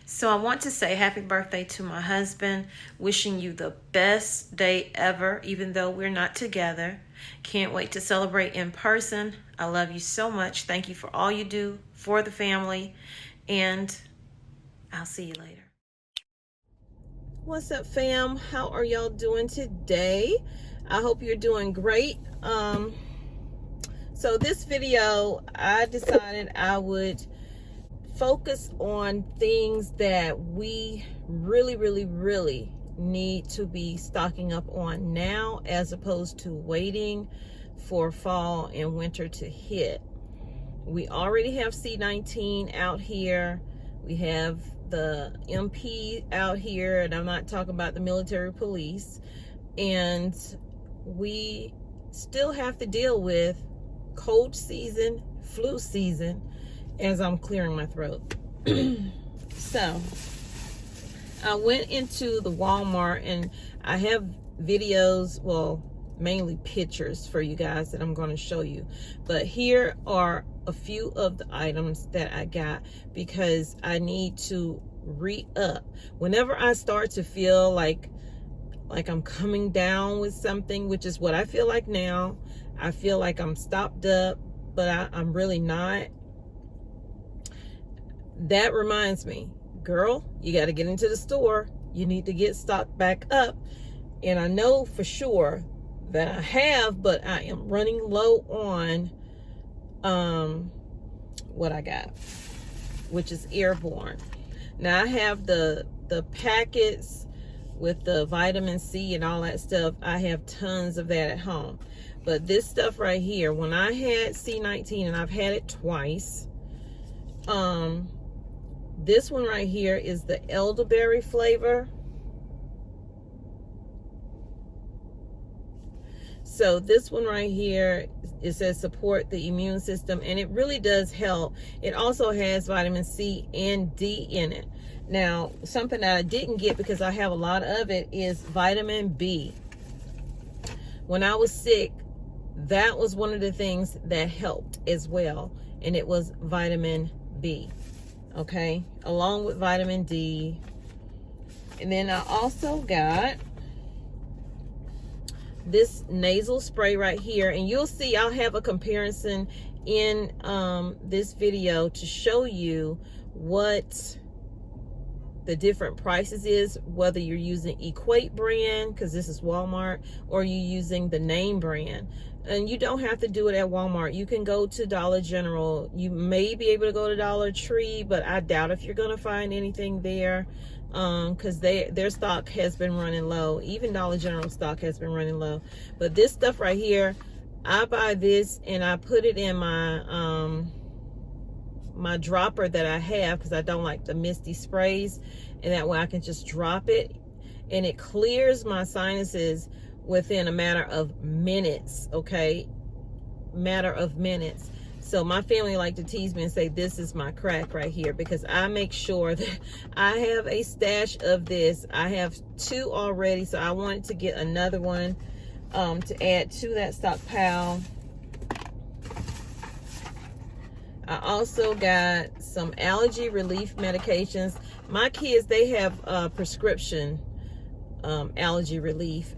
So I want to say happy birthday to my husband, wishing you the best day ever, even though we're not together. Can't wait to celebrate in person. I love you so much. Thank you for all you do for the family, and I'll see you later. What's up, fam? How are y'all doing today? I hope you're doing great. So this video, I decided I would focus on things that we really need to be stocking up on now, as opposed to waiting for fall and winter to hit. We already have C-19 out here. We have the MP out here, and I'm not talking about the military police. And we still have to deal with cold season, flu season, as I'm clearing my throat. So I went into the Walmart, and I have videos, well, mainly pictures for you guys that I'm going to show you. But here are a few of the items that I got because I need to re-up. Whenever I start to feel like I'm coming down with something, which is what I feel like now. I feel like I'm stopped up, but I'm really not. That reminds me, girl, you got to get into the store. You need to get stocked back up. And I know for sure that I have, but I am running low on what I got, which is airborne. Now I have the packets with the vitamin C and all that stuff. I have tons of that at home. But this stuff right here, when I had C-19, and I've had it twice, this one right here is the elderberry flavor. So this one right here, it says support the immune system, and it really does help. It also has vitamin C and D in it. Now, something that I didn't get because I have a lot of it is vitamin B. When I was sick, that was one of the things that helped as well, and it was vitamin B. Okay, along with vitamin D. And then I also got this nasal spray right here, and you'll see I'll have a comparison in this video to show you what the different prices is, whether you're using Equate brand, because this is Walmart, or you're using the name brand. And you don't have to do it at Walmart. You can go to Dollar General. You may be able to go to Dollar Tree, but I doubt if you're going to find anything there, because their stock has been running low. Even Dollar General stock has been running low. But this stuff right here, I buy this and I put it in my my dropper that I have, because I don't like the misty sprays, and that way I can just drop it, and it clears my sinuses within a matter of minutes. Okay, matter of minutes. So my family like to tease me and say this is my crack right here, because I make sure that I have a stash of this. I have 2 already, so I wanted to get another one to add to that stockpile. I also got some allergy relief medications. My kids, they have prescription allergy relief,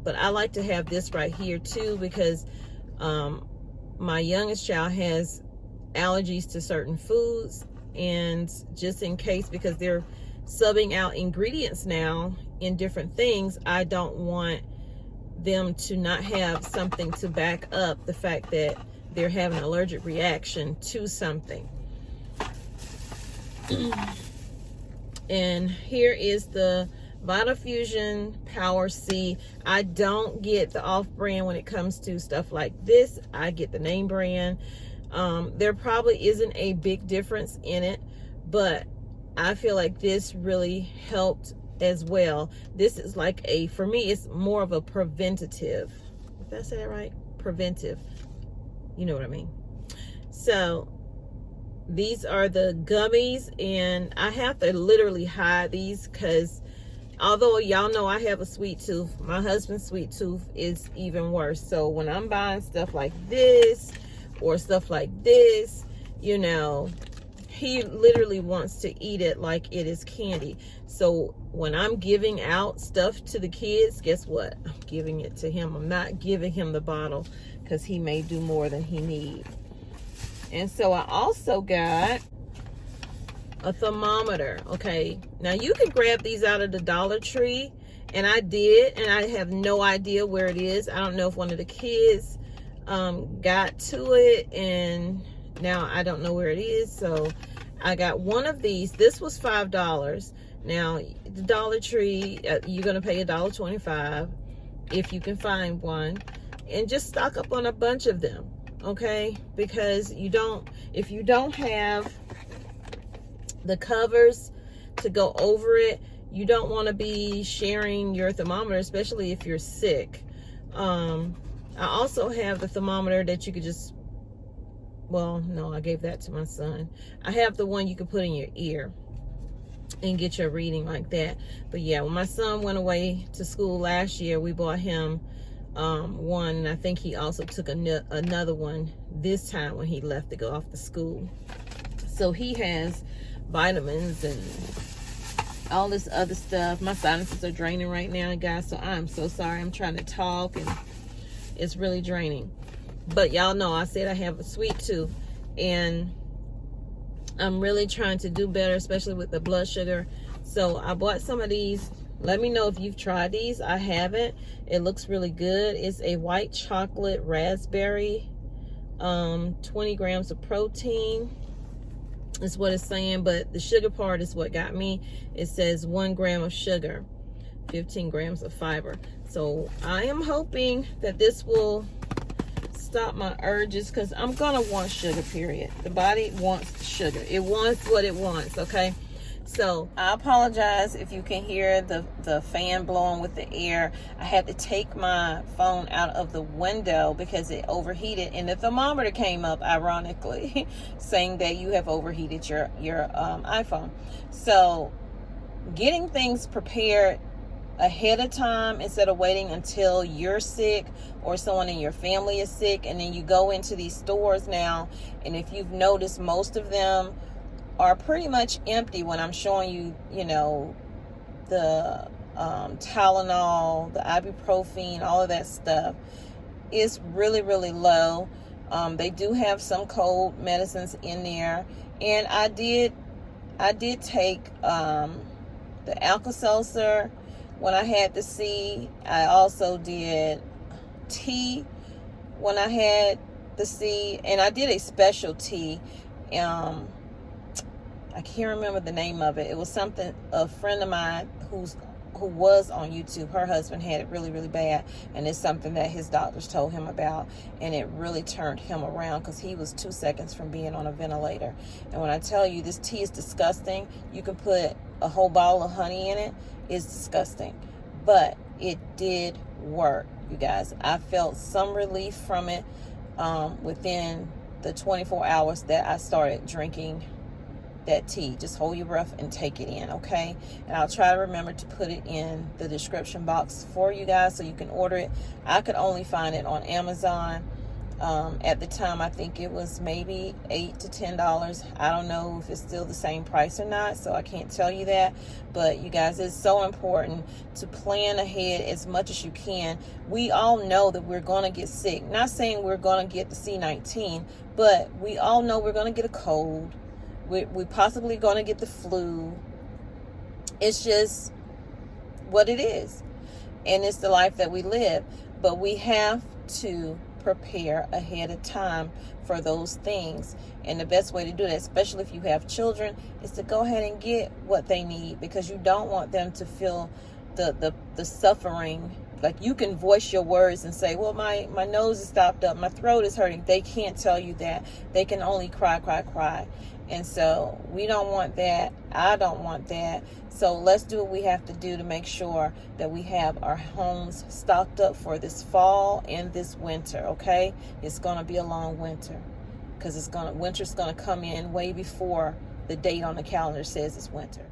but I like to have this right here too, because my youngest child has allergies to certain foods, and just in case, because they're subbing out ingredients now in different things, I don't want them to not have something to back up the fact that they're having an allergic reaction to something. And here is the Vitafusion Power C. I don't get the off-brand when it comes to stuff like this. I get the name brand. There probably isn't a big difference in it, but I feel like this really helped as well. This is like for me, it's more of a preventative. Did I say that right? Preventive. You know what I mean? So these are the gummies, and I have to literally hide these because although y'all know I have a sweet tooth, my husband's sweet tooth is even worse. So when I'm buying stuff like this or stuff like this, you know, he literally wants to eat it like it is candy. So when I'm giving out stuff to the kids, guess what? I'm giving it to him. I'm not giving him the bottle because he may do more than he needs. And so I also got a thermometer. Okay, now you can grab these out of the Dollar Tree, and I did, and I have no idea where it is. I don't know if one of the kids got to it, and now I don't know where it is. So I got one of these. This was $5. Now the Dollar Tree, you're gonna pay $1.25 if you can find one, and just stock up on a bunch of them, okay? Because if you don't have the covers to go over it, you don't want to be sharing your thermometer, especially if you're sick. I also have the thermometer that you could just, well, no, I gave that to my son. I have the one you can put in your ear and get your reading like that. But yeah, when my son went away to school last year, we bought him one, and I think he also took another one this time when he left to go off to school. So he has vitamins and all this other stuff. My sinuses are draining right now, guys, so I'm so sorry. I'm trying to talk and it's really draining. But y'all know I said I have a sweet tooth, and I'm really trying to do better, especially with the blood sugar. So I bought some of these. Let me know if you've tried these. I haven't. It looks really good. It's a white chocolate raspberry, 20 grams of protein is what it's saying, but the sugar part is what got me. It says 1 gram of sugar, 15 grams of fiber. So I am hoping that this will stop my urges, because I'm gonna want sugar, period. The body wants sugar. It wants what it wants, okay? So I apologize if you can hear the fan blowing with the air. I had to take my phone out of the window because it overheated, and the thermometer came up, ironically, saying that you have overheated your iPhone. So getting things prepared ahead of time instead of waiting until you're sick or someone in your family is sick, and then you go into these stores now, and if you've noticed, most of them are pretty much empty when I'm showing you, you know, the Tylenol, the ibuprofen, all of that stuff is really, really low. They do have some cold medicines in there, and I did take the Alka-Seltzer when I had the C. I also did tea when I had the C, and I did a special tea. I can't remember the name of it. It was something, a friend of mine who was on YouTube, her husband had it really, really bad, and it's something that his doctors told him about, and it really turned him around because he was 2 seconds from being on a ventilator. And when I tell you this tea is disgusting, you can put a whole bottle of honey in it. It's disgusting, but it did work, you guys. I felt some relief from it within the 24 hours that I started drinking that tea. Just hold your breath and take it in, okay? And I'll try to remember to put it in the description box for you guys so you can order it. I could only find it on Amazon. At the time, I think it was maybe $8 to $10. I don't know if it's still the same price or not, so I can't tell you that. But you guys, it's so important to plan ahead as much as you can. We all know that we're going to get sick. Not saying we're going to get the C-19, but we all know we're going to get a cold. We possibly going to get the flu. It's just what it is. And it's the life that we live. But we have to prepare ahead of time for those things. And the best way to do that, especially if you have children, is to go ahead and get what they need, because you don't want them to feel the suffering. Like, you can voice your words and say, well, my nose is stopped up, my throat is hurting. They can't tell you that. They can only cry. And so we don't want that. I don't want that. So let's do what we have to do to make sure that we have our homes stocked up for this fall and this winter, okay? It's going to be a long winter, because winter's going to come in way before the date on the calendar says it's winter.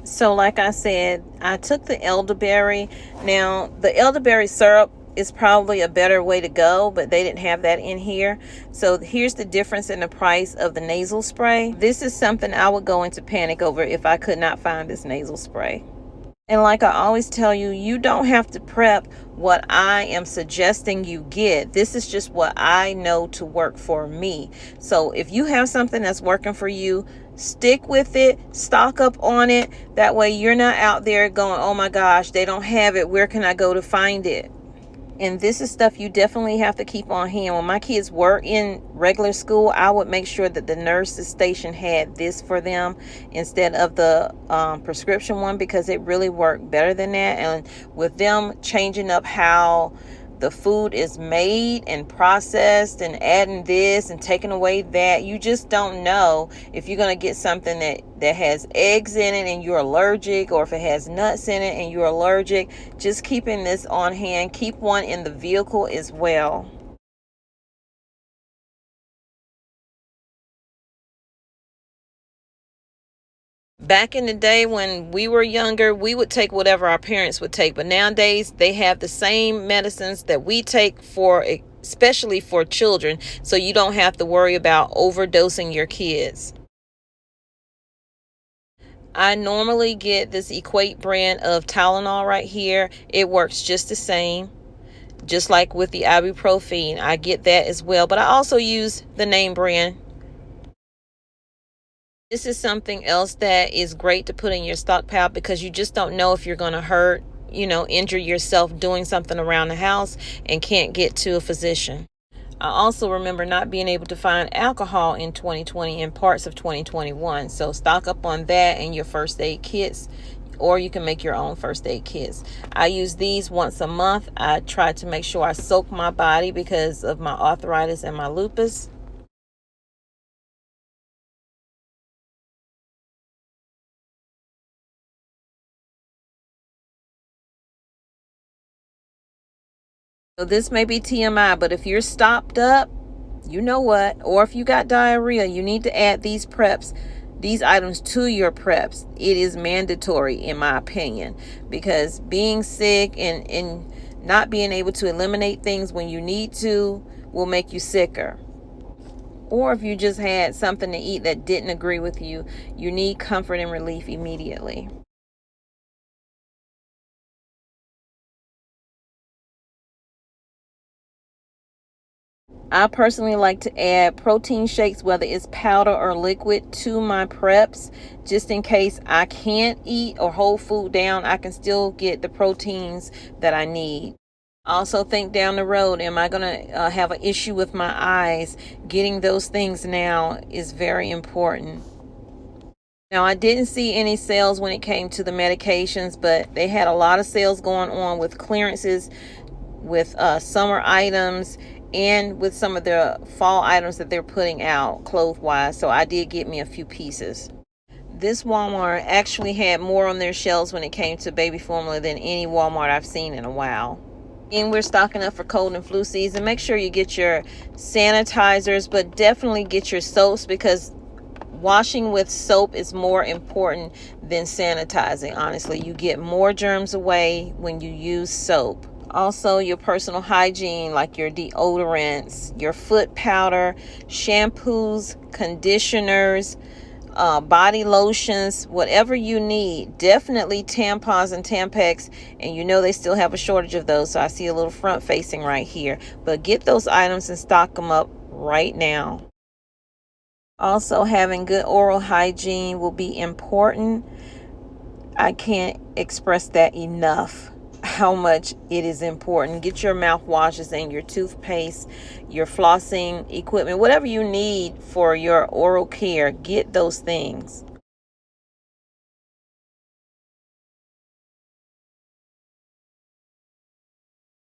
So like I said, I took the elderberry. Now, the elderberry syrup is probably a better way to go, but they didn't have that in here. So here's the difference in the price of the nasal spray. This is something I would go into panic over if I could not find this nasal spray. And like I always tell you, you don't have to prep what I am suggesting you get. This is just what I know to work for me. So if you have something that's working for you, stick with it, stock up on it. That way you're not out there going, oh my gosh, they don't have it. Where can I go to find it? And this is stuff you definitely have to keep on hand. When my kids were in regular school, I would make sure that the nurse's station had this for them instead of the prescription one, because it really worked better than that. And with them changing up how the food is made and processed and adding this and taking away that, you just don't know if you're going to get something that has eggs in it and you're allergic, or if it has nuts in it and you're allergic. Just keeping this on hand. Keep one in the vehicle as well. Back in the day when we were younger, we would take whatever our parents would take. But nowadays, they have the same medicines that we take for, especially for children. So you don't have to worry about overdosing your kids. I normally get this Equate brand of Tylenol right here. It works just the same. Just like with the ibuprofen, I get that as well. But I also use the name brand. This is something else that is great to put in your stockpile, because you just don't know if you're going to hurt, injure yourself doing something around the house and can't get to a physician. I also remember not being able to find alcohol in 2020 and parts of 2021. So stock up on that and your first aid kits, or you can make your own first aid kits. I use these once a month. I try to make sure I soak my body because of my arthritis and my lupus. So this may be TMI, but if you're stopped up, you know what, or if you got diarrhea, you need to add these items to your preps. It is mandatory, in my opinion, because being sick and not being able to eliminate things when you need to will make you sicker. Or if you just had something to eat that didn't agree with you, you need comfort and relief immediately. I personally like to add protein shakes, whether it's powder or liquid, to my preps, just in case I can't eat or hold food down. I can still get the proteins that I need. Also think down the road, am I going to have an issue with my eyes? Getting those things now is very important. Now, I didn't see any sales when it came to the medications, but they had a lot of sales going on with clearances, with summer items, and with some of the fall items that they're putting out clothes-wise. So I did get me a few pieces. This Walmart actually had more on their shelves when it came to baby formula than any Walmart I've seen in a while. And we're stocking up for cold and flu season. Make sure you get your sanitizers, but definitely get your soaps, because washing with soap is more important than sanitizing. Honestly, you get more germs away when you use soap. Also, your personal hygiene, like your deodorants, your foot powder, shampoos, conditioners, body lotions, whatever you need. Definitely tampons and Tampax, and they still have a shortage of those, so I see a little front facing right here. But get those items and stock them up right now. Also, having good oral hygiene will be important. I can't express that enough, how much it is important. Get your mouthwashes and your toothpaste, your flossing equipment, whatever you need for your oral care, get those things.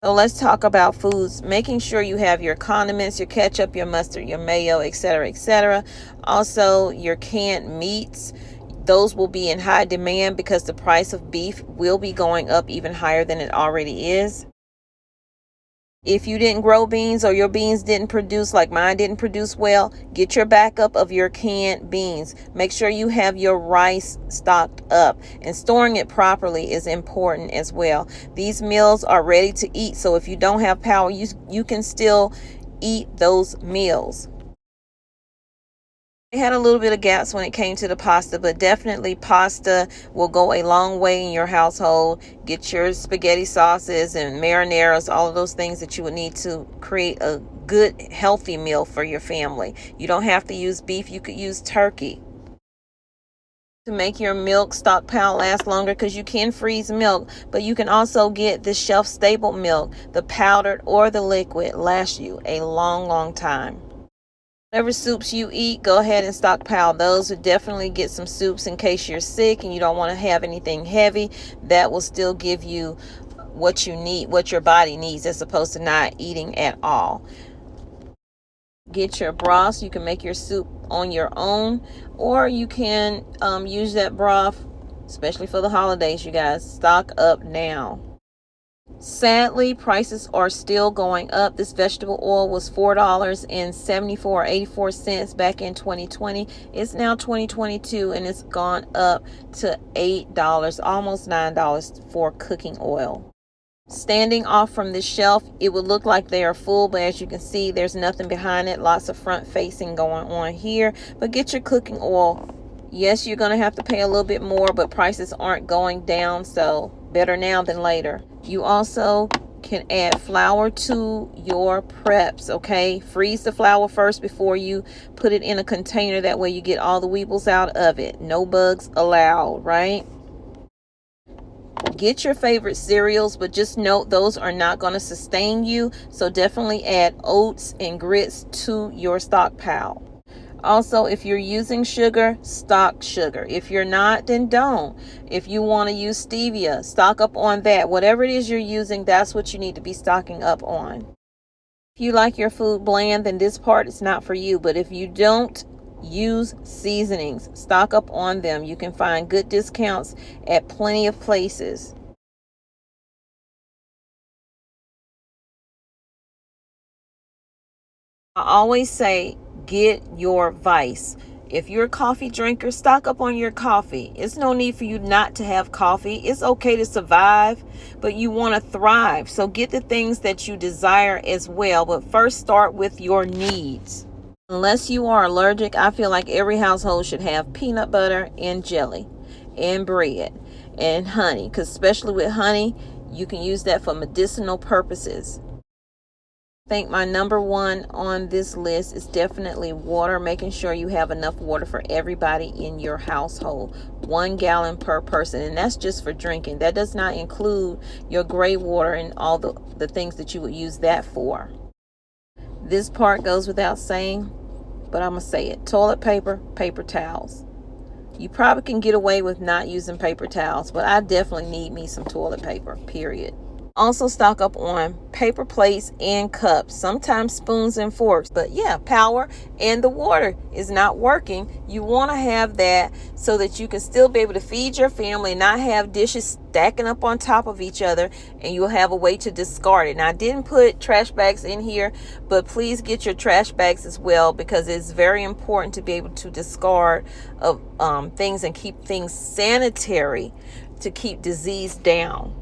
So let's talk about foods. Making sure you have your condiments, your ketchup, your mustard, your mayo, etc., etc. Also, your canned meats. Those will be in high demand because the price of beef will be going up even higher than it already is. If you didn't grow beans or your beans didn't produce, like mine didn't produce well, get your backup of your canned beans. Make sure you have your rice stocked up, and storing it properly is important as well. These meals are ready to eat, so if you don't have power, you can still eat those meals. It had a little bit of gaps when it came to the pasta, but definitely pasta will go a long way in your household. Get your spaghetti sauces and marinaras, all of those things that you would need to create a good, healthy meal for your family. You don't have to use beef. You could use turkey. To make your milk stockpile last longer, because you can freeze milk, but you can also get the shelf-stable milk, the powdered or the liquid, lasts you a long time. Whatever soups you eat, go ahead and stockpile those. Would definitely get some soups in case you're sick and you don't want to have anything heavy. That will still give you what you need, what your body needs, as opposed to not eating at all. Get your broth. You can make your soup on your own, or you can use that broth, especially for the holidays, you guys. Stock up now. Sadly, prices are still going up. This vegetable oil was $4.74 or 84 cents back in 2020. It's now 2022 and it's gone up to $8, almost $9 for cooking oil. Standing off from the shelf, it would look like they are full, but as you can see, there's nothing behind it. Lots of front facing going on here. But get your cooking oil. Yes, you're going to have to pay a little bit more, but prices aren't going down, so better now than later. You also can add flour to your preps, okay? Freeze the flour first before you put it in a container. That way you get all the weevils out of it. No bugs allowed, right? Get your favorite cereals, but just note those are not going to sustain you. So definitely add oats and grits to your stockpile. Also, if you're using sugar, stock sugar. If you're not, then don't. If you want to use stevia, stock up on that. Whatever it is you're using, that's what you need to be stocking up on. If you like your food bland, then this part is not for you. But if you don't use seasonings, stock up on them. You can find good discounts at plenty of places. I always say, get your vice. If you're a coffee drinker, stock up on your coffee. It's no need for you not to have coffee. It's okay to survive, but you want to thrive. So get the things that you desire as well. But first, start with your needs. Unless you are allergic, I feel like every household should have peanut butter and jelly and bread and honey, because especially with honey, you can use that for medicinal purposes. I think my number one on this list is definitely water, making sure you have enough water for everybody in your household. 1 gallon per person, and that's just for drinking. That does not include your gray water and all the things that you would use that for. This part goes without saying, but I'm going to say it. Toilet paper, paper towels. You probably can get away with not using paper towels, but I definitely need me some toilet paper, period. Also stock up on paper plates and cups, sometimes spoons and forks. But yeah, power and the water is not working. You want to have that so that you can still be able to feed your family and not have dishes stacking up on top of each other, and you'll have a way to discard it. Now, I didn't put trash bags in here, but please get your trash bags as well, because it's very important to be able to discard of things and keep things sanitary to keep disease down.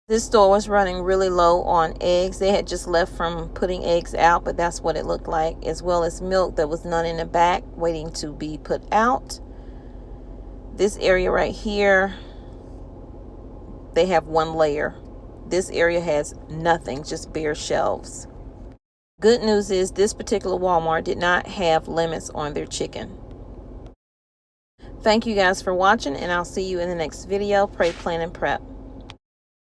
This store was running really low on eggs. They had just left from putting eggs out, but that's what it looked like, as well as milk. There was none in the back waiting to be put out. This area right here, they have one layer. This area has nothing, just bare shelves. Good news is this particular Walmart did not have limits on their chicken. Thank you guys for watching, and I'll see you in the next video. Pray, plan, and prep.